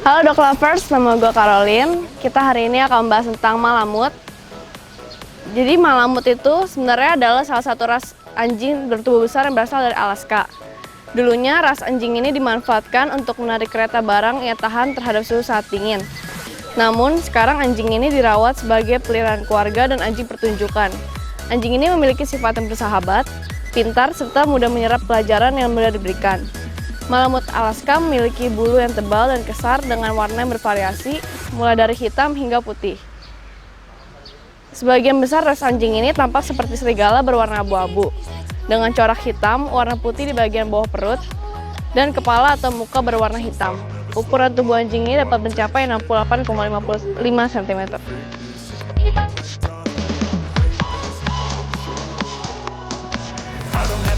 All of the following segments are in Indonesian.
Halo Dog Lovers, nama gue Caroline. Kita hari ini akan membahas tentang Malamut. Jadi Malamut itu sebenarnya adalah salah satu ras anjing bertubuh besar yang berasal dari Alaska. Dulunya ras anjing ini dimanfaatkan untuk menarik kereta barang yang tahan terhadap suhu saat dingin. Namun sekarang anjing ini dirawat sebagai peliharaan keluarga dan anjing pertunjukan. Anjing ini memiliki sifat yang bersahabat, pintar, serta mudah menyerap pelajaran yang mudah diberikan. Malamut Alaska memiliki bulu yang tebal dan kesar dengan warna yang bervariasi, mulai dari hitam hingga putih. Sebagian besar ras anjing ini tampak seperti serigala berwarna abu-abu, dengan corak hitam, warna putih di bagian bawah perut, dan kepala atau muka berwarna hitam. Ukuran tubuh anjing ini dapat mencapai 68,55 cm.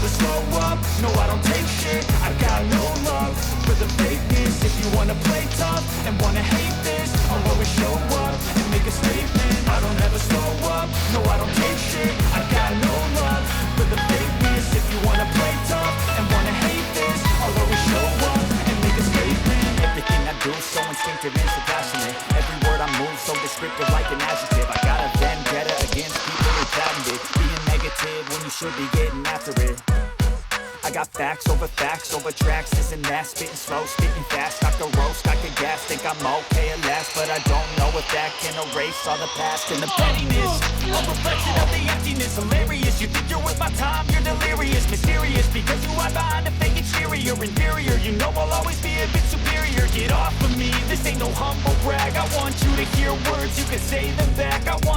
Slow up, no I don't take shit, I got no love for the fakeness. If you wanna play tough and wanna hate this, I'll always show up and make a statement. I don't ever slow up, no I don't take shit, I got no love for the fakeness. If you wanna play tough and wanna hate this, I'll always show up and make a statement. Everything I do so instinctive and so passionate. Every word I move so descriptive like an adjective. I got a vendetta against people who patented being negative when you should be getting after it. I got facts over tracks, this and that, spitting slow, spitting fast, I could roast, I could gas, think I'm okay at last, but I don't know if that can erase all the past and the pettiness, a reflection of the emptiness, hilarious, you think you're worth my time, you're delirious, mysterious, because you hide behind a fake exterior, inferior, you know I'll always be a bit superior, get off of me, this ain't no humble brag, I want you to hear words, you can say them back, I want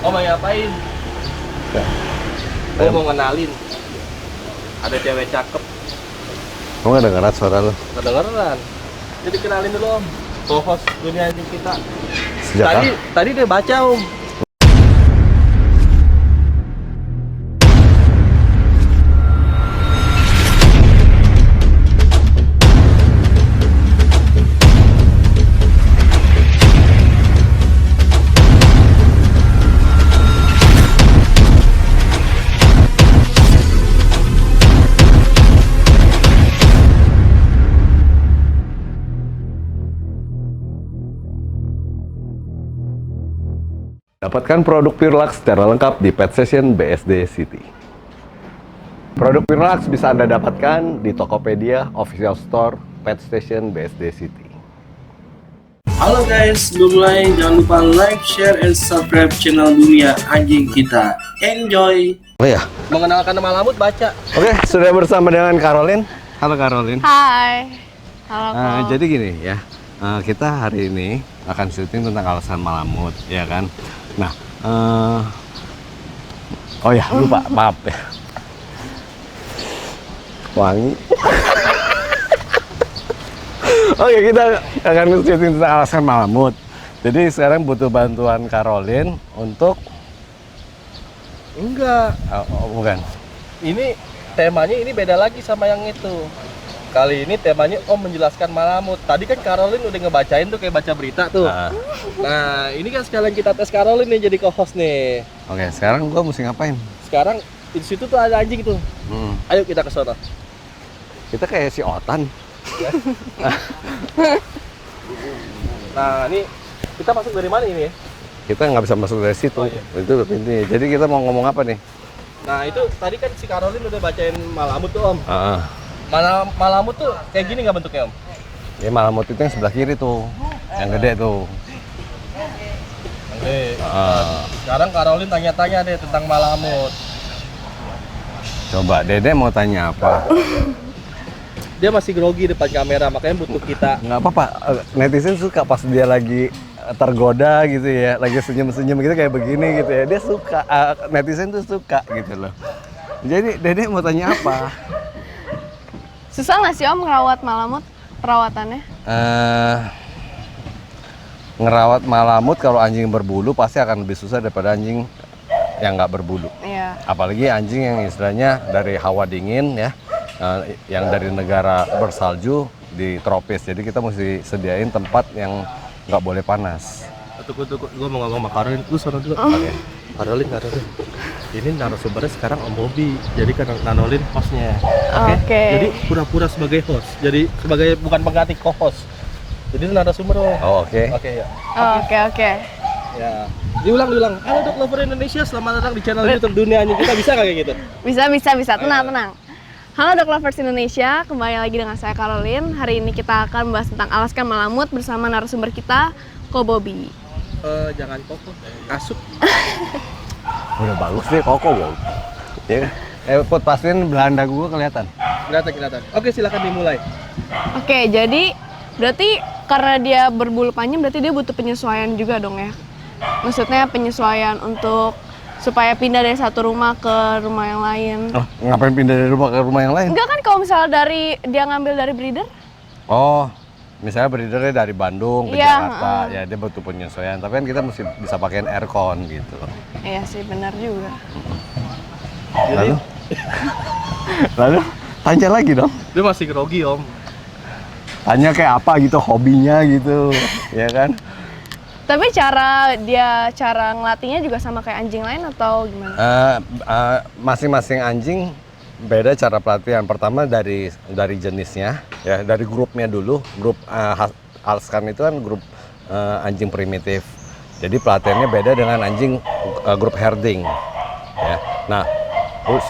Om lagi ngapain? Saya mau ngenalin. Ada cewek cakep. Kamu nggak dengeran suara lu? Kedengeran. Jadi kenalin dulu Om. Co-host dunia anjing kita. Sejak Tadi dia baca Om. Dapatkan produk Purelax secara lengkap di Pet Station BSD City. Produk Purelax bisa Anda dapatkan di Tokopedia, Official Store, Pet Station BSD City. Halo guys, sebelum mulai jangan lupa like, share, and subscribe channel dunia anjing kita. Enjoy! Oh ya? Mengenalkan Malamut baca. Oke, sudah bersama dengan Caroline. Halo Caroline. Hai. Halo. Jadi gini ya, kita hari ini akan syuting tentang alasan Malamut, ya kan? Nah, oh ya lupa, maaf ya. Wangi. Oke, kita akan syuting tentang alasan Malamut. Jadi sekarang butuh bantuan Caroline untuk Enggak. bukan. Ini temanya ini beda lagi sama yang itu. Kali ini temanya Om menjelaskan Malamut. Tadi kan Caroline udah ngebacain tuh kayak baca berita tuh. Nah, ini kan sekalian kita tes Caroline nih jadi co-host nih. Oke, sekarang gua mesti ngapain? Sekarang di situ tuh ada anjing tuh. Ayo kita ke sana. Kita kayak si Otan. Nah, ini kita masuk dari mana ini ya? Kita nggak bisa masuk dari situ. Oh, iya. Itu intinya. Jadi kita mau ngomong apa nih? Nah, itu tadi kan si Caroline udah bacain Malamut tuh, Om. Ah. Malamut tuh kayak gini nggak bentuknya Om? Ya Malamut itu yang sebelah kiri tuh, yang gede tuh. Oke. Sekarang Caroline tanya-tanya deh tentang Malamut. Coba Dede mau tanya apa? Dia masih grogi depan kamera, makanya butuh kita. Nggak apa-apa, netizen suka pas dia lagi tergoda gitu ya, lagi senyum-senyum gitu kayak begini gitu ya, dia suka, netizen tuh suka gitu loh. Jadi Dede mau tanya apa? Susah nggak sih Om ngerawat malamut perawatannya? Ngerawat malamut kalau anjing berbulu pasti akan lebih susah daripada anjing yang nggak berbulu. Iya. Apalagi anjing yang istilahnya dari hawa dingin ya, yang dari negara bersalju di tropis. Jadi kita mesti sediain tempat yang nggak boleh panas. Tunggu, gue mau ngomong sama Karolin, lu sana dulu. Oke. Karolin. Ini narasumbernya sekarang Om Bobby, jadi kan Karolin hostnya. Oke. Jadi pura-pura sebagai host, jadi sebagai bukan pengganti co-host. Jadi narasumber Om. Oh, oke. Oke ya. Oke. Ya. Diulang. Halo Dog Lover Indonesia, selamat datang di channel YouTube Dunia Anjing Kita. Bisa nggak kayak gitu? Bisa. Tenang. Halo Dog Lovers Indonesia, kembali lagi dengan saya Karolin. Hari ini kita akan membahas tentang alaskan malamut bersama narasumber kita, Ko Bobby. Jangan koko, kasuk. Udah bagus deh koko bau. Ya. Put pastiin Belanda gue kelihatan. Kelihatan. Oke, silakan dimulai. Oke, jadi berarti karena dia berbulu panjang berarti dia butuh penyesuaian juga dong ya? Maksudnya penyesuaian untuk supaya pindah dari satu rumah ke rumah yang lain. Oh, ngapain pindah dari rumah ke rumah yang lain? Enggak kan kalau misalnya dia ngambil dari breeder? Oh, misalnya breedernya dari Bandung ke Iya, Jakarta, ya dia butuh penyesuaian. Tapi kan kita mesti bisa pakein aircon gitu. Iya sih, benar juga. Lalu tanya lagi dong. Dia masih grogi Om. Tanya kayak apa gitu, hobinya gitu, ya kan? Tapi cara ngelatihnya juga sama kayak anjing lain atau gimana? Masing-masing anjing beda cara pelatihan. Pertama dari jenisnya, ya dari grupnya dulu. Grup Alaskan itu kan grup anjing primitif. Jadi pelatihannya beda dengan anjing grup herding. Ya. Nah,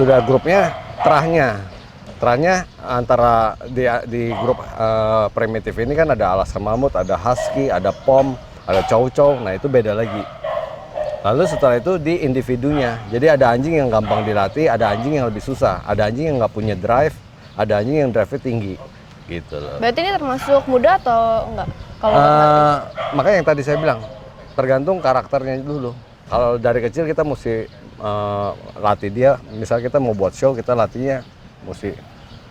sudah grupnya terahnya antara di grup primitif ini kan ada Alaskan Malamut, ada Husky, ada Pom, ada Chow. Nah itu beda lagi. Lalu setelah itu di individunya. Jadi ada anjing yang gampang dilatih, ada anjing yang lebih susah, ada anjing yang nggak punya drive, ada anjing yang drive-nya tinggi, gitu loh. Berarti ini termasuk muda atau enggak? Kalau Makanya yang tadi saya bilang tergantung karakternya dulu. Kalau dari kecil kita mesti latih dia. Misal kita mau buat show, kita latihnya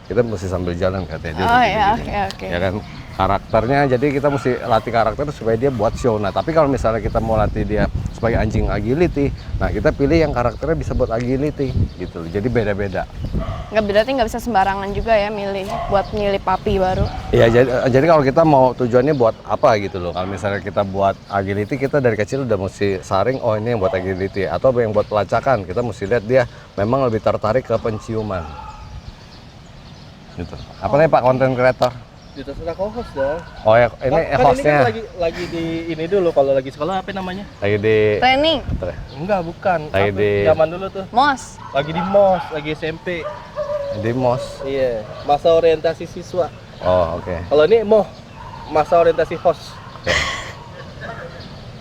kita mesti sambil jalan katanya dia. Oh ya, oke. Ya kan karakternya, jadi kita mesti latih karakter supaya dia buat show. Nah tapi kalau misalnya kita mau latih dia sebagai anjing agility, nah kita pilih yang karakternya bisa buat agility gitu. Jadi beda-beda. Berarti nggak bisa sembarangan juga ya buat milih papi baru. Iya, jadi kalau kita mau tujuannya buat apa gitu loh. Kalau misalnya kita buat agility, kita dari kecil udah mesti saring, oh ini yang buat agility. Atau yang buat pelacakan, kita mesti lihat dia memang lebih tertarik ke penciuman. Gitu. Apa nih Pak konten kreator? Terserah co-host dong. Oh ya, ini hostnya. Ini kan lagi di ini dulu, kalau lagi sekolah apa namanya? Lagi di Training. Enggak, bukan. Lagi di Zaman dulu tuh. Mos. Lagi di MOS, lagi SMP. Di MOS. Iya, masa orientasi siswa. Oh, oke. Kalau ini masa orientasi host. Oke.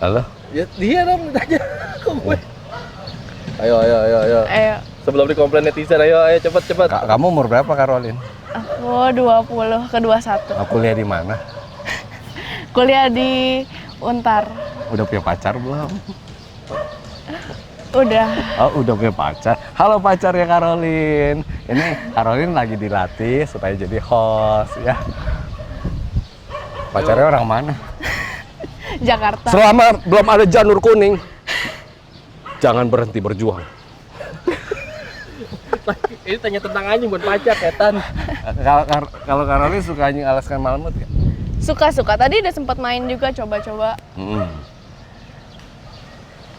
Lalu? Ya dia dong tanya ke gue. Ayo. Ayo. Sebelum dikomplain netizen, ayo cepet. Kamu umur berapa, Karolin? Aku 20 ke 21. Kuliah di mana? Kuliah di Untar. Udah punya pacar belum? Udah. Oh, udah punya pacar. Halo pacar ya Karolin. Ini Karolin lagi dilatih supaya jadi host ya. Pacarnya orang mana? Jakarta. Selama belum ada janur kuning, jangan berhenti berjuang. Ini tanya tentang anjing buat pacar, Ketan. Kalau Karolin suka anjing Alaskan Malamut ya? Suka. Tadi udah sempat main juga, coba-coba.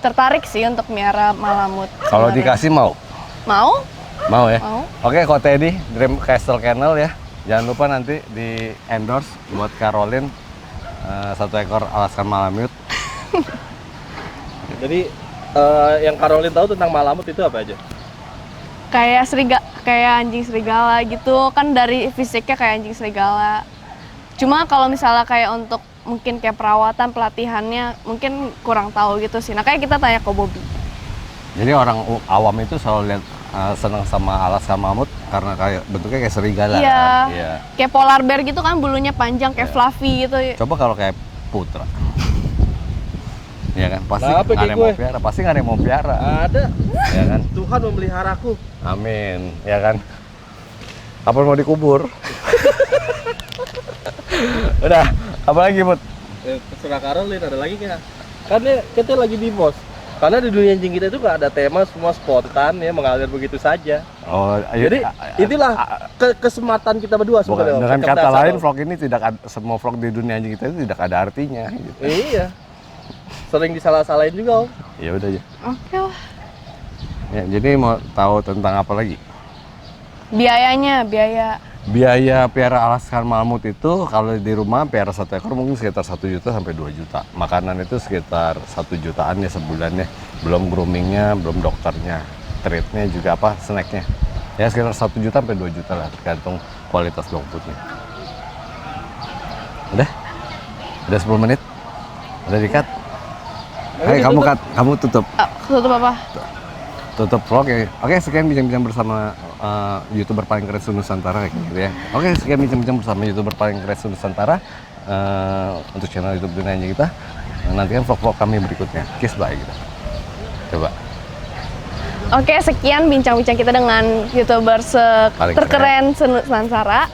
Tertarik sih untuk miara malamut. Kalau sebenarnya. dikasih mau? Mau? Mau ya? Mau. Oke, Ko Teddy, Dream Castle Kennel ya. Jangan lupa nanti di endorse buat Karolin 1 ekor Alaskan Malamut. Jadi yang Karolin tahu tentang malamut itu apa aja? Kayak anjing serigala gitu, kan dari fisiknya kayak anjing serigala. Cuma kalau misalnya kayak untuk mungkin kayak perawatan, pelatihannya mungkin kurang tahu gitu sih. Nah kayak kita tanya ke Bobby. Jadi orang awam itu selalu lihat senang sama Alaskan Malamut karena kayak bentuknya kayak serigala Iya. kan? Iya. Kayak polar bear gitu kan, bulunya panjang kayak Iya. fluffy gitu. Coba kalau kayak Putra. Ya kan, pasti Nah, apa nggak ada kayak yang mau gue? piara, pasti nggak ada yang mau piara. Ada. Ya kan, Tuhan memeliharaku. amin, ya kan. Apa mau dikubur? Udah, apa lagi Mut? Terserah Caroline, ada lagi nggak? Kan kita lagi di mos. Karena di dunia anjing kita itu nggak ada tema, semua spontan ya, mengalir begitu saja. Oh, Jadi itulah kesematan kita berdua sebenarnya. dengan kata Kecerdasan, lain, Om. vlog ini tidak ada, semua vlog di dunia anjing kita itu tidak ada artinya. Gitu. Iya. Sering disalah-salahin juga, Om. Ya udah ya. Oke lah. Ya, jadi mau tahu tentang apa lagi? Biaya. Biaya piara Alaskan Malamut itu kalau di rumah piara 1 ekor mungkin sekitar 1 juta sampai 2 juta. Makanan itu sekitar 1 jutaan ya sebulannya. Belum groomingnya, belum dokternya, treatnya juga apa, snacknya. Ya sekitar 1 juta sampai 2 juta lah tergantung kualitas dog foodnya. Udah? Udah 10 menit? Udah di-cut? Hei, kamu tutup. Tutup apa? Tutup vlog ya. Oke, sekian bincang-bincang bersama YouTuber paling keren Nusantara kayak gitu ya. Oke, sekian bincang-bincang bersama YouTuber paling keren Nusantara untuk channel YouTube Dunia Anjing kita. Nantikan vlog-vlog kami berikutnya. Kiss bye gitu. Coba. Oke, sekian bincang-bincang kita dengan YouTuber Paling terkeren Nusantara.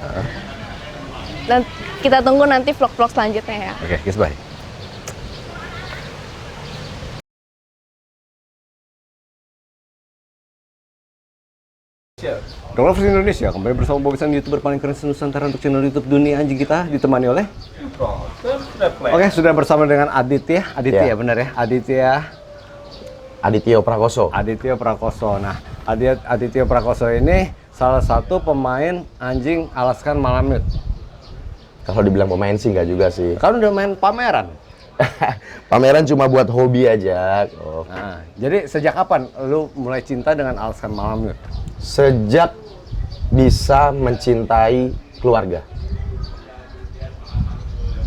Dan kita tunggu nanti vlog-vlog selanjutnya ya. Oke, kiss bye. Dog Lovers Indonesia kembali bersama Bobisan, YouTuber paling keren Nusantara untuk channel YouTube Dunia Anjing kita, ditemani oleh Oke, sudah bersama dengan Aditya. Ya. Benar ya? Aditya Prakoso. Aditya Prakoso. Nah, Aditya Prakoso ini salah satu pemain anjing Alaskan Malamute. Kalau dibilang pemain sih nggak juga sih. Kan udah main pameran. Pameran cuma buat hobi aja. Oh. Nah, jadi sejak kapan lu mulai cinta dengan Alaskan Malamute? Sejak bisa mencintai keluarga.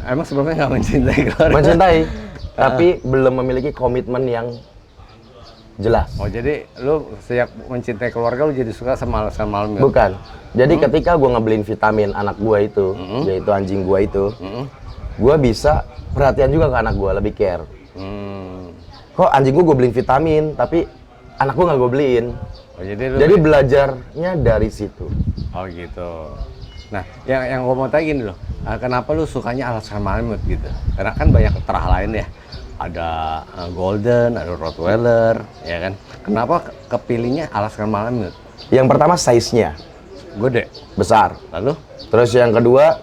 Emang sebelumnya nggak mencintai keluarga? Mencintai, tapi belum memiliki komitmen yang jelas. Oh, jadi lu sejak mencintai keluarga lu jadi suka sama Alaskan Malamute? Bukan. Jadi ketika gua ngebeliin vitamin anak gua itu, yaitu anjing gua itu, gua bisa perhatian juga ke anak gua, lebih care. Kok anjing gua beliin vitamin, tapi anak gua nggak gua beliin. Oh, jadi Jadi belajarnya dari situ. Oh gitu. Nah, yang gua mau tanya gini loh, kenapa lu sukanya Alaskan Malamute gitu? Karena kan banyak terah lain ya, ada Golden, ada Rottweiler, ya kan? Kenapa kepilihnya Alaskan Malamute? Yang pertama size-nya Gede. besar. Lalu? Terus yang kedua,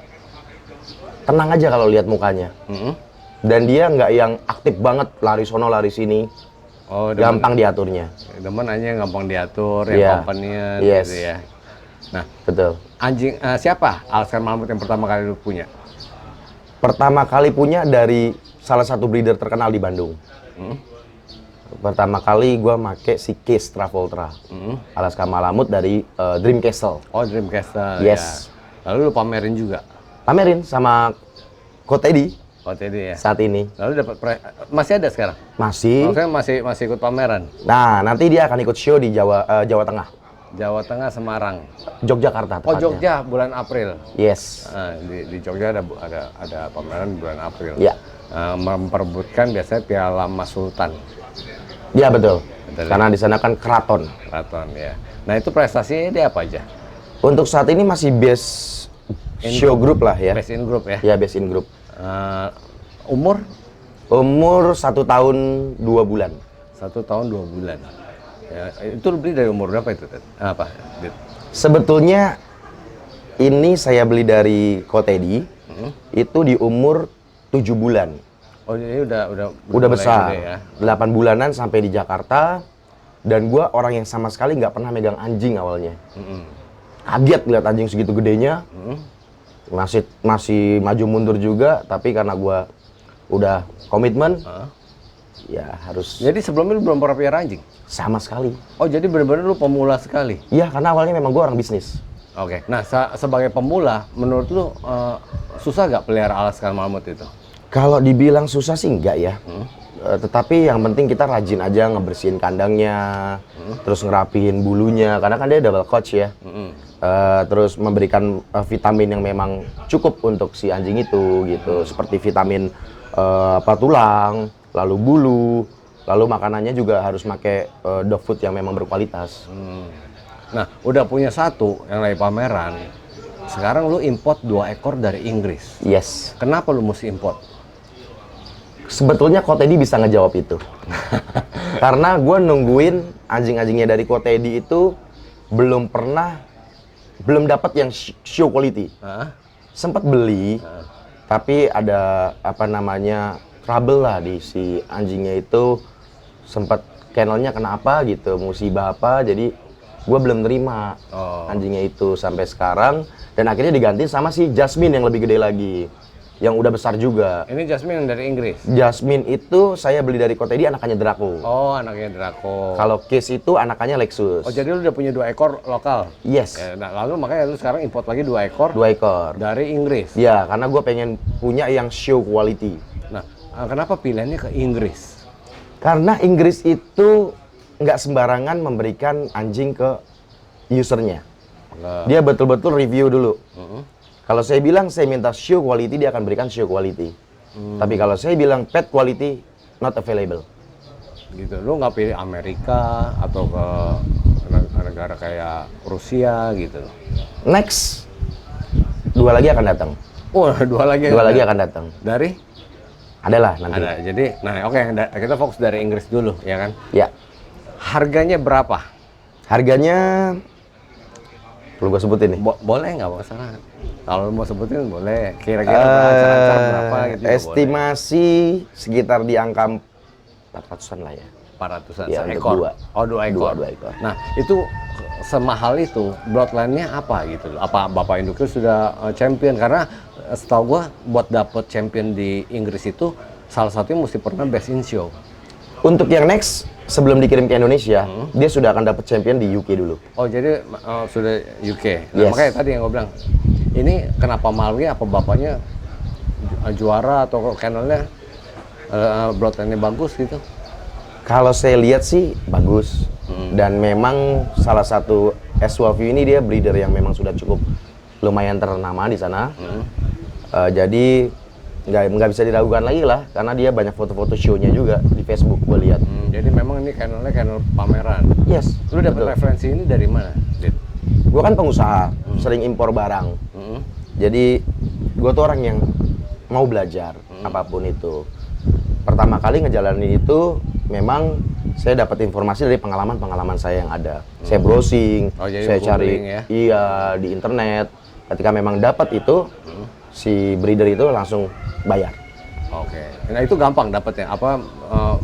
tenang aja kalau lihat mukanya. Dan dia nggak yang aktif banget, lari sono lari sini. Oh, Gampang diaturnya. Demen aja gampang diatur, Iya. yang companion Yes. gitu ya. Nah, Betul. anjing siapa Alaskan Malamute yang pertama kali lu punya? Pertama kali punya dari salah satu breeder terkenal di Bandung. Pertama kali gua make si Case Travolta. Alaskan Malamute dari Dream Castle. Oh, Dream Castle. Yes. Ya. Lalu lu pamerin juga? Pamerin sama Kotedi Oh, tadi ya. saat ini. Lalu dapat masih ada sekarang? Masih. Maksudnya masih ikut pameran? Nah, nanti dia akan ikut show di Jawa Tengah. Jawa Tengah, Semarang. Yogyakarta Oh, tepatnya. Jogja bulan April. Yes. Nah, di Jogja ada pameran di bulan April. Ya. Memperebutkan biasanya Piala Mas Sultan. Iya betul. Betul. Karena di sana kan keraton. Keraton ya. Nah, itu prestasinya dia apa aja? Untuk saat ini masih base show group lah ya. Best in group ya. Ya base in group. Umur Umur 1 tahun 2 bulan. 1 tahun 2 bulan. Ya, itu lu beli dari umur berapa itu? Apa? Dit? Sebetulnya ini saya beli dari Kotedi. Itu di umur 7 bulan. Oh, ini udah Udah mulai besar. gede ya. 8 bulanan sampai di Jakarta. Dan gua orang yang sama sekali nggak pernah megang anjing awalnya. Kaget lihat anjing segitu gedenya. Masih maju mundur juga, tapi karena gua udah komitmen, ya harus Jadi sebelumnya lu belum pernah piara anjing? sama sekali. Oh, jadi benar-benar lu pemula sekali? Iya, karena awalnya memang gua orang bisnis. Oke. Nah, sebagai pemula, menurut lu susah gak pelihara Alaskan Malamute itu? Kalau dibilang susah sih enggak ya. Tetapi yang penting kita rajin aja ngebersihin kandangnya, terus ngerapihin bulunya, karena kan dia double coach ya. Terus memberikan vitamin yang memang cukup untuk si anjing itu gitu, seperti vitamin tulang, lalu bulu, lalu makanannya juga harus pakai dog food yang memang berkualitas. Nah, udah punya satu yang lagi pameran. Sekarang lu import 2 ekor dari Inggris. Yes. Kenapa lu mesti import? Sebetulnya Kotedi bisa ngejawab itu. Karena gue nungguin anjing-anjingnya dari Kotedi itu belum dapat yang show quality. Sempat beli, tapi ada trouble lah di si anjingnya itu, sempat kennelnya kenapa gitu, musibah apa, jadi gue belum terima anjingnya itu sampai sekarang, dan akhirnya diganti sama si Jasmine yang lebih gede lagi, yang udah besar juga. Ini Jasmine yang dari Inggris? Jasmine itu saya beli dari Kotedi, anakannya Draco. Oh, anaknya Draco. Kalau Case itu anakannya Lexus. Oh, jadi lu udah punya 2 ekor lokal? Yes. Ya, nah, lalu makanya lu sekarang import lagi 2 ekor? 2 ekor. Dari Inggris? Ya, karena gue pengen punya yang show quality. Nah, kenapa pilihannya ke Inggris? Karena Inggris itu nggak sembarangan memberikan anjing ke usernya. Dia betul-betul review dulu. Kalau saya bilang saya minta show quality, dia akan berikan show quality. Tapi kalau saya bilang pet quality, not available. Gitu, lu nggak pilih Amerika atau ke negara kayak Rusia gitu? Next, 2 lagi akan datang. Oh, 2 lagi? 2 lagi akan datang. Dari? Adalah nanti. Ada, jadi, nah oke, kita fokus dari Inggris dulu, ya kan? Ya. Harganya berapa? Harganya, perlu gue sebutin nih? Boleh nggak masalah. Kalau mau sebutin boleh. Kira-kira ancang-ancang berapa gitu? Estimasi sekitar di angka 400-an lah ya. 400-an Ya, seekor? untuk 2. Oh, 2 ekor. 2 ekor. Nah, itu semahal itu, bloodline-nya apa gitu loh? Apa Bapak Induknya sudah champion? Karena setahu gua buat dapet champion di Inggris itu salah satunya mesti pernah best in show. Untuk yang next, sebelum dikirim ke Indonesia, dia sudah akan dapat champion di UK dulu. Oh, jadi sudah UK. Nah, Yes. makanya tadi yang gue bilang, ini kenapa mahalnya? Apa bapaknya juara atau kennelnya bloodline-nya bagus gitu? Kalau saya lihat sih bagus. Dan memang salah satu S-Wolf ini dia breeder yang memang sudah cukup lumayan ternama di sana. Jadi nggak bisa diragukan lagi lah, karena dia banyak foto-foto show-nya juga di Facebook gue lihat. Jadi memang ini kennelnya kennel pameran. Yes. Lu dapat betul. referensi ini dari mana, Dit? Gue kan pengusaha, sering impor barang. Jadi gue tuh orang yang mau belajar apapun itu. Pertama kali ngejalanin itu memang saya dapat informasi dari pengalaman saya yang ada. Saya browsing, jadi saya cari googling ya? iya di internet. Ketika memang dapat itu, si breeder itu langsung bayar. Oke. Nah, itu gampang dapetnya? Apa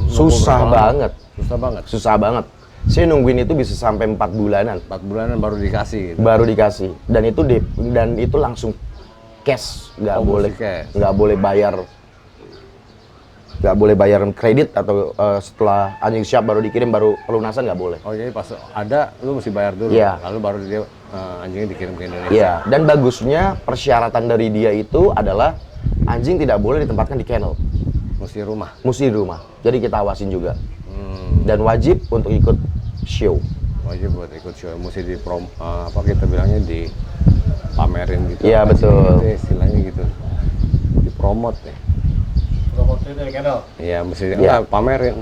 Susah banget. Susah banget. Susah banget. Saya nungguin itu bisa sampai 4 bulanan. 4 bulanan baru dikasih gitu. Baru dikasih. Dan itu langsung cash, nggak Oh, boleh mesti cash. nggak boleh bayar kredit atau setelah anjing siap baru dikirim baru pelunasan, nggak boleh. Oh, jadi pas ada lu mesti bayar dulu. Iya. Lalu baru dia anjingnya dikirim ke Indonesia. Iya. Dan bagusnya persyaratan dari dia itu adalah anjing tidak boleh ditempatkan di kennel, Mesti rumah. mesti di rumah. Jadi kita awasin juga. Dan wajib untuk ikut show. Wajib buat ikut show. Mesti apa kita bilangnya dipamerin gitu. Iya, Apa sih betul. itu istilahnya gitu. Dipromot ya. Promotnya dari kennel. Iya, mesti Iya.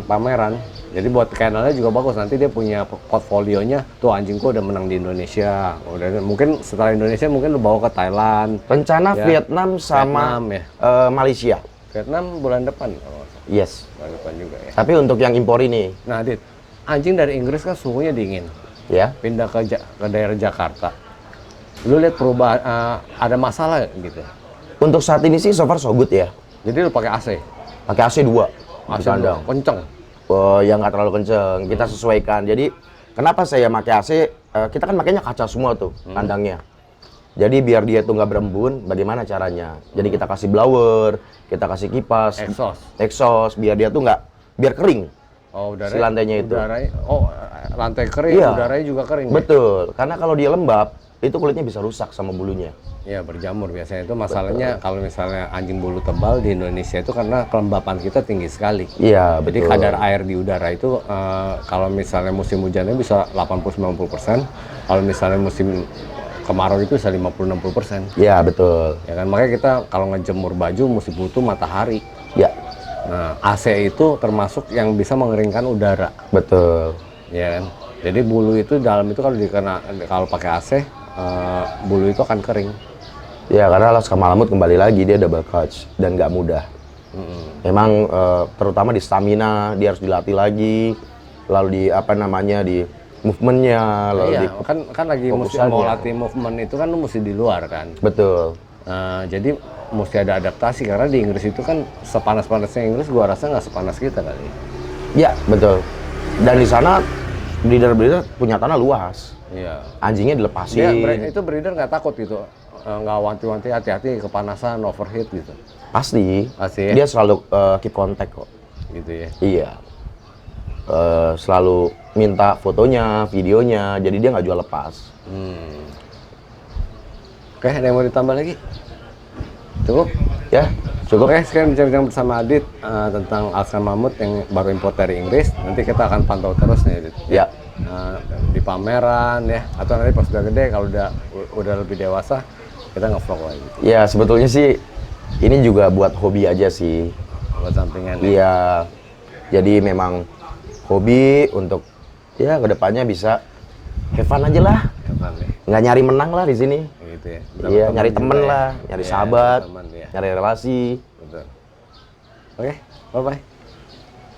pameran. Jadi buat kennelnya juga bagus. Nanti dia punya portfolionya. Tuh anjingku udah menang di Indonesia. Udah mungkin setelah Indonesia mungkin lu bawa ke Thailand. Rencana Ya. Vietnam sama Vietnam ya. Malaysia. Vietnam bulan depan. Oh, Yes. bulan depan juga ya. Tapi untuk yang impor ini, Nah, Dit, anjing dari Inggris kan suhunya dingin. ya, Pindah ke daerah Jakarta. Lu lihat perubahan ada masalah gitu. untuk saat ini sih so far so good ya. Jadi lu pakai AC. Pakai AC 2 di AC kandang. kenceng. Oh, yang nggak terlalu kenceng. Kita sesuaikan. Jadi kenapa saya pakai AC? Kita kan makanya kaca semua tuh kandangnya. Jadi biar dia tuh nggak berembun, bagaimana caranya? Jadi kita kasih blower, kita kasih kipas, exhaust, biar dia tuh biar kering. Oh, Si lantainya itu. Lantai kering, Iya. udaranya juga kering. Ya? Betul, karena kalau dia lembab, itu kulitnya bisa rusak sama bulunya. Iya, berjamur biasanya itu masalahnya. Kalau misalnya anjing bulu tebal di Indonesia itu karena kelembapan kita tinggi sekali. Iya, Jadi betul. kadar air di udara itu kalau misalnya musim hujannya bisa 80-90%, kalau misalnya musim kemarau itu bisa 50-60%. Iya, betul. Ya kan, makanya kita kalau ngejemur baju mesti butuh matahari. Ya, Nah, AC itu termasuk yang bisa mengeringkan udara, Betul. ya kan? Jadi bulu itu dalam itu kalau pakai AC, bulu itu akan kering. Ya karena Alaska Malamut kembali lagi dia double clutch dan nggak mudah. Memang terutama di stamina dia harus dilatih lagi, lalu di apa namanya di movementnya, lalu Iya, di kan lagi mesti fokusannya. mau latih movement itu kan lu mesti di luar kan. Betul. Jadi mesti ada adaptasi karena di Inggris itu kan sepanas-panasnya Inggris gua rasa nggak sepanas kita kali. Ya betul. Dan di sana breeder punya tanah luas. Iya. Anjingnya Dia, dilepasin. itu breeder nggak takut gitu, nggak wanti-wanti hati-hati kepanasan, overheat gitu. Pasti. Pasti ya? Dia selalu keep contact kok. Gitu ya. Iya. Selalu minta fotonya, videonya, jadi dia nggak jual lepas. Oke, ada yang mau ditambah lagi? Cukup? Ya, cukup. Oke, sekarang bincang-bincang bersama Adit tentang Alaska Malamut yang baru import dari Inggris. Nanti kita akan pantau terus nih, Adit. Ya. Di pameran ya, atau nanti pas udah gede, kalau udah lebih dewasa, kita nge-vlog lagi. Ya, sebetulnya sih ini juga buat hobi aja sih. Buat sampingan. Iya. Jadi memang hobi untuk ya kedepannya bisa have fun aja lah. Kapan nih? Nggak nyari menang lah di sini. Gitu ya. Iya, nyari juga temen ya. lah, nyari Iya, sahabat, temen, ya. nyari relasi. Betul. Oke, bye-bye.